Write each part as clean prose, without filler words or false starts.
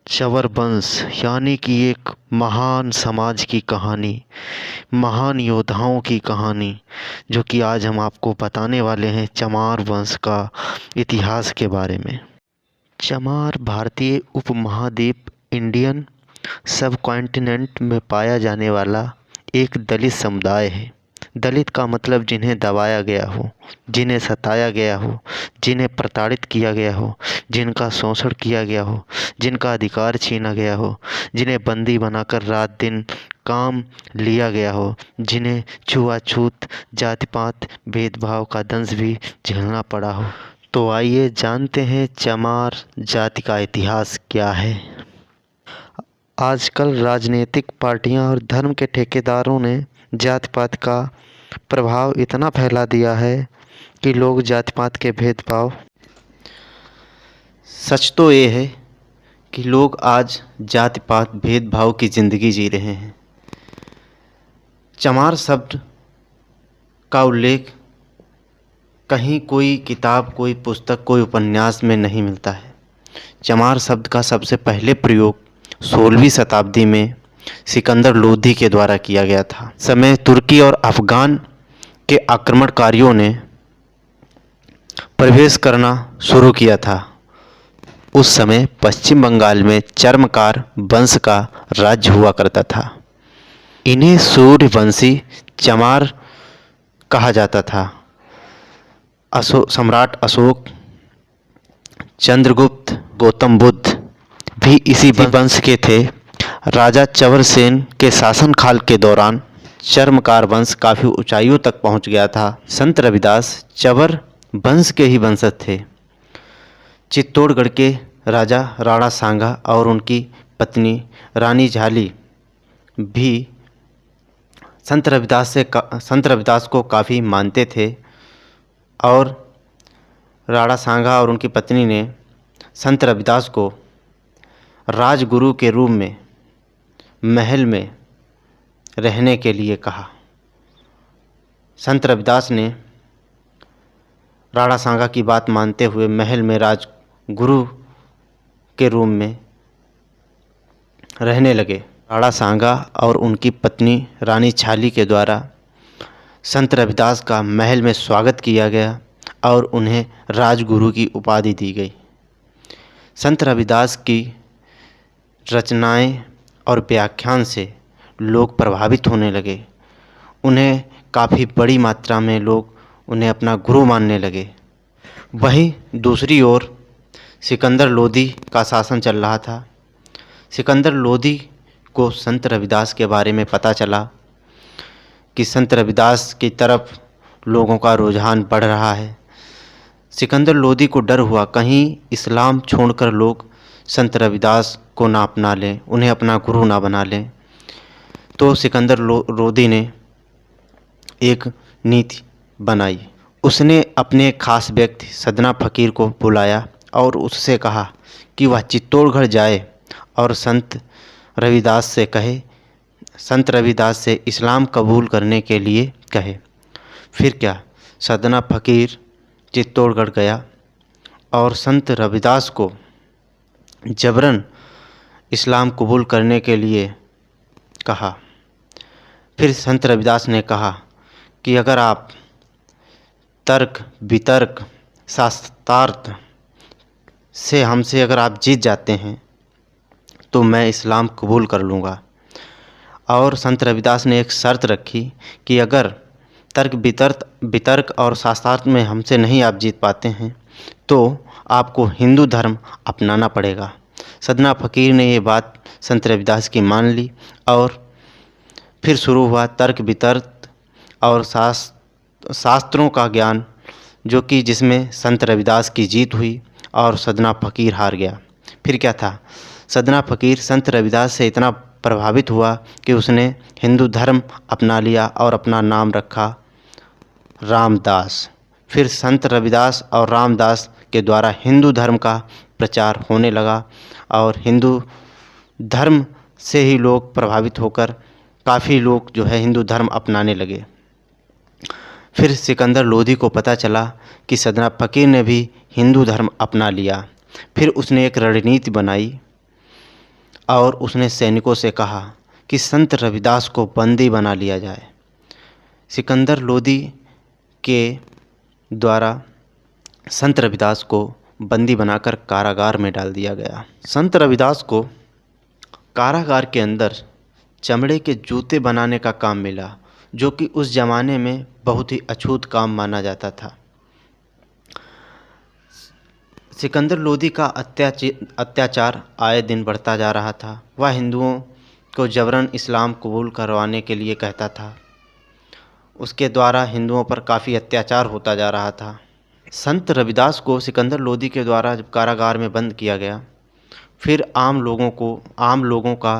चवर वंश यानी कि एक महान समाज की कहानी, महान योद्धाओं की कहानी, जो कि आज हम आपको बताने वाले हैं चमार वंश का इतिहास के बारे में। चमार भारतीय उपमहाद्वीप इंडियन सब कॉन्टिनेंट में पाया जाने वाला एक दलित समुदाय है। दलित का मतलब जिन्हें दबाया गया हो, जिन्हें सताया गया हो, जिन्हें प्रताड़ित किया गया हो, जिनका शोषण किया गया हो, जिनका अधिकार छीना गया हो, जिन्हें बंदी बनाकर रात दिन काम लिया गया हो, जिन्हें छुआछूत, जाति पात, भेदभाव का दंश भी झेलना पड़ा हो। तो आइए जानते हैं चमार जाति का इतिहास क्या है। आजकल राजनीतिक पार्टियां और धर्म के ठेकेदारों ने जाति पात का प्रभाव इतना फैला दिया है कि लोग जाति पात के भेदभाव, सच तो ये है कि लोग आज जाति पात भेदभाव की ज़िंदगी जी रहे हैं। चमार शब्द का उल्लेख कहीं कोई किताब, कोई पुस्तक, कोई उपन्यास में नहीं मिलता है। चमार शब्द का सबसे पहले प्रयोग 16वीं शताब्दी में सिकंदर लोदी के द्वारा किया गया था। समय तुर्की और अफ़गान के आक्रमणकारियों ने प्रवेश करना शुरू किया था। उस समय पश्चिम बंगाल में चर्मकार वंश का राज्य हुआ करता था। इन्हें सूर्यवंशी चमार कहा जाता था। सम्राट अशोक, चंद्रगुप्त, गौतम बुद्ध भी इसी वंश के थे। राजा चवरसेन के शासनकाल के दौरान चर्मकार वंश काफ़ी ऊंचाइयों तक पहुंच गया था। संत रविदास चवर वंश के ही वंशज थे। चित्तौड़गढ़ के राजा राणा सांगा और उनकी पत्नी रानी झाली भी संत रविदास को काफ़ी मानते थे और राणा सांगा और उनकी पत्नी ने संत रविदास को राजगुरु के रूप में महल में रहने के लिए कहा। संत रविदास ने राणा सांगा की बात मानते हुए महल में राजगुरु के रूप में रहने लगे। राणा सांगा और उनकी पत्नी रानी झाली के द्वारा संत रविदास का महल में स्वागत किया गया और उन्हें राजगुरु की उपाधि दी गई। संत रविदास की रचनाएं और व्याख्यान से लोग प्रभावित होने लगे। उन्हें काफ़ी बड़ी मात्रा में लोग उन्हें अपना गुरु मानने लगे। वहीं दूसरी ओर सिकंदर लोदी का शासन चल रहा था। सिकंदर लोदी को संत रविदास के बारे में पता चला कि संत रविदास की तरफ लोगों का रुझान बढ़ रहा है। सिकंदर लोदी को डर हुआ कहीं इस्लाम छोड़कर लोग संत रविदास को ना अपना लें, उन्हें अपना गुरु ना बना लें। तो सिकंदर लोदी ने एक नीति बनाई। उसने अपने खास व्यक्ति सदना फ़कीर को बुलाया और उससे कहा कि वह चित्तौड़गढ़ जाए और संत रविदास से इस्लाम कबूल करने के लिए कहे। फिर क्या, सदना फ़कीर चित्तौड़गढ़ गया और संत रविदास को जबरन इस्लाम कबूल करने के लिए कहा। फिर संत रविदास ने कहा कि अगर आप तर्क वितर्क शास्त्रार्थ से हमसे अगर आप जीत जाते हैं तो मैं इस्लाम कबूल कर लूँगा। और संत रविदास ने एक शर्त रखी कि अगर तर्क वितर्क और शास्त्रार्थ में हमसे नहीं आप जीत पाते हैं तो आपको हिंदू धर्म अपनाना पड़ेगा। सदना फ़कीर ने ये बात संत रविदास की मान ली और फिर शुरू हुआ तर्क वितर्क और शास्त्रों का ज्ञान, जो कि जिसमें संत रविदास की जीत हुई और सदना फ़कीर हार गया। फिर क्या था, सदना फ़कीर संत रविदास से इतना प्रभावित हुआ कि उसने हिंदू धर्म अपना लिया और अपना नाम रखा रामदास। फिर संत रविदास और रामदास के द्वारा हिंदू धर्म का प्रचार होने लगा और हिंदू धर्म से ही लोग प्रभावित होकर काफ़ी लोग जो है हिंदू धर्म अपनाने लगे। फिर सिकंदर लोदी को पता चला कि सदना फ़कीर ने भी हिंदू धर्म अपना लिया। फिर उसने एक रणनीति बनाई और उसने सैनिकों से कहा कि संत रविदास को बंदी बना लिया जाए। सिकंदर लोदी के द्वारा संत रविदास को बंदी बनाकर कारागार में डाल दिया गया। संत रविदास को कारागार के अंदर चमड़े के जूते बनाने का काम मिला, जो कि उस ज़माने में बहुत ही अछूत काम माना जाता था। सिकंदर लोदी का अत्याचार आए दिन बढ़ता जा रहा था। वह हिंदुओं को जबरन इस्लाम कबूल करवाने के लिए कहता था। उसके द्वारा हिंदुओं पर काफ़ी अत्याचार होता जा रहा था। संत रविदास को सिकंदर लोदी के द्वारा जब कारागार में बंद किया गया, फिर आम लोगों का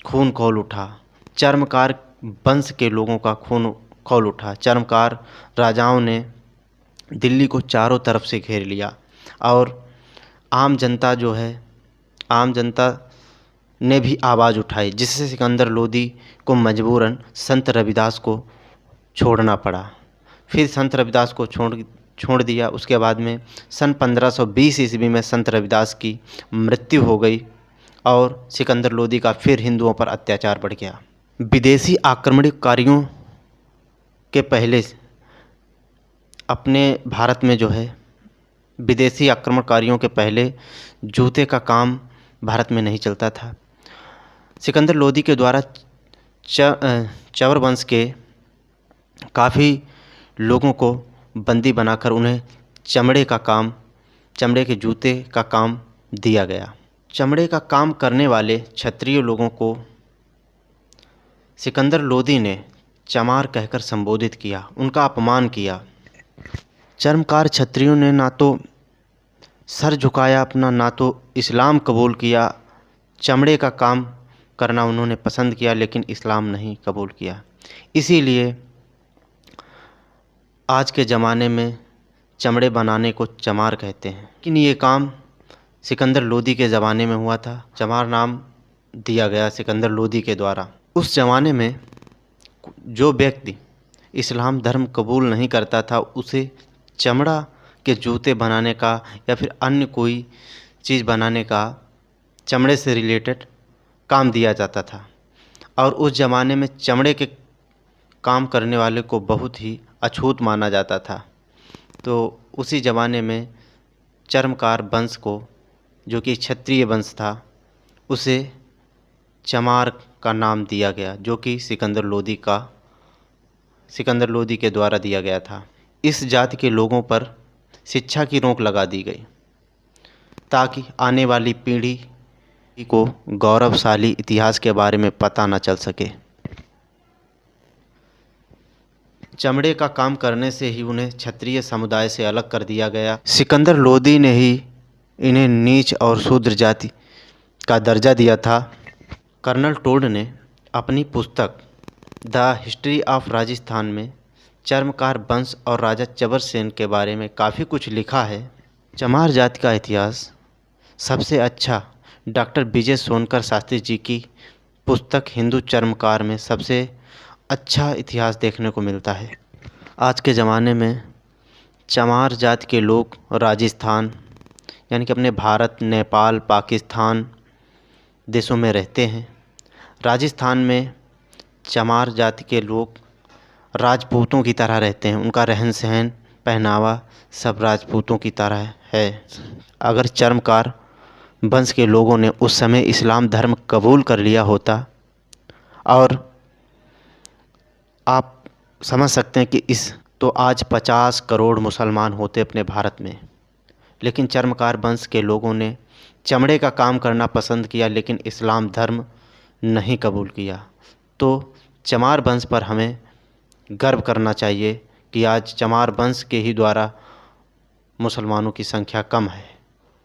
खून खौल उठा। चर्मकार वंश के लोगों का खून खौल उठा। चर्मकार राजाओं ने दिल्ली को चारों तरफ से घेर लिया और आम जनता ने भी आवाज़ उठाई, जिससे सिकंदर लोदी को मजबूरन संत रविदास को छोड़ना पड़ा। फिर संत रविदास को छोड़ दिया। उसके बाद में सन 1520 ईस्वी में संत रविदास की मृत्यु हो गई और सिकंदर लोदी का फिर हिंदुओं पर अत्याचार बढ़ गया। विदेशी आक्रमणकारियों के पहले अपने भारत में विदेशी आक्रमणकारियों के पहले जूते का काम भारत में नहीं चलता था। सिकंदर लोदी के द्वारा चवर वंश के काफ़ी लोगों को बंदी बनाकर उन्हें चमड़े के जूते का काम दिया गया। चमड़े का काम करने वाले क्षत्रिय लोगों को सिकंदर लोदी ने चमार कहकर संबोधित किया, उनका अपमान किया। चर्मकार क्षत्रियों ने ना तो सर झुकाया अपना, ना तो इस्लाम कबूल किया। चमड़े का काम करना उन्होंने पसंद किया, लेकिन इस्लाम नहीं कबूल किया। इसीलिए आज के ज़माने में चमड़े बनाने को चमार कहते हैं। लेकिन ये काम सिकंदर लोदी के ज़माने में हुआ था। चमार नाम दिया गया सिकंदर लोदी के द्वारा। उस ज़माने में जो व्यक्ति इस्लाम धर्म कबूल नहीं करता था, उसे चमड़ा के जूते बनाने का या फिर अन्य कोई चीज़ बनाने का चमड़े से रिलेटेड काम दिया जाता था। और उस ज़माने में चमड़े के काम करने वाले को बहुत ही अछूत माना जाता था। तो उसी ज़माने में चर्मकार वंश को, जो कि क्षत्रिय वंश था, उसे चमार का नाम दिया गया, जो कि सिकंदर लोदी के द्वारा दिया गया था। इस जाति के लोगों पर शिक्षा की रोक लगा दी गई ताकि आने वाली पीढ़ी को गौरवशाली इतिहास के बारे में पता न चल सके। चमड़े का काम करने से ही उन्हें क्षत्रिय समुदाय से अलग कर दिया गया। सिकंदर लोदी ने ही इन्हें नीच और शूद्र जाति का दर्जा दिया था। कर्नल टोड ने अपनी पुस्तक द हिस्ट्री ऑफ राजस्थान में चर्मकार वंश और राजा चबर सेन के बारे में काफ़ी कुछ लिखा है। चमार जाति का इतिहास सबसे अच्छा डॉक्टर विजय सोनकर शास्त्री जी की पुस्तक हिंदू चर्मकार में सबसे अच्छा इतिहास देखने को मिलता है। आज के ज़माने में चमार जाति के लोग राजस्थान यानी कि अपने भारत, नेपाल, पाकिस्तान देशों में रहते हैं। राजस्थान में चमार जाति के लोग राजपूतों की तरह रहते हैं। उनका रहन सहन, पहनावा सब राजपूतों की तरह है। अगर चर्मकार वंश के लोगों ने उस समय इस्लाम धर्म कबूल कर लिया होता, और आप समझ सकते हैं कि तो आज 50 करोड़ मुसलमान होते अपने भारत में। लेकिन चर्मकार वंश के लोगों ने चमड़े का काम करना पसंद किया, लेकिन इस्लाम धर्म नहीं कबूल किया। तो चमार वंश पर हमें गर्व करना चाहिए कि आज चमार वंश के ही द्वारा मुसलमानों की संख्या कम है।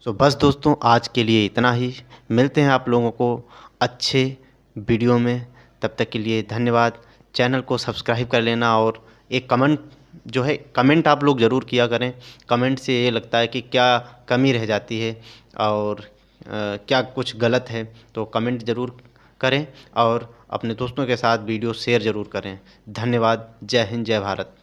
तो बस दोस्तों, आज के लिए इतना ही। मिलते हैं आप लोगों को अच्छे वीडियो में। तब तक के लिए धन्यवाद। चैनल को सब्सक्राइब कर लेना और एक कमेंट आप लोग ज़रूर किया करें। कमेंट से ये लगता है कि क्या कमी रह जाती है और क्या कुछ गलत है, तो कमेंट ज़रूर करें और अपने दोस्तों के साथ वीडियो शेयर ज़रूर करें। धन्यवाद। जय हिंद, जय भारत।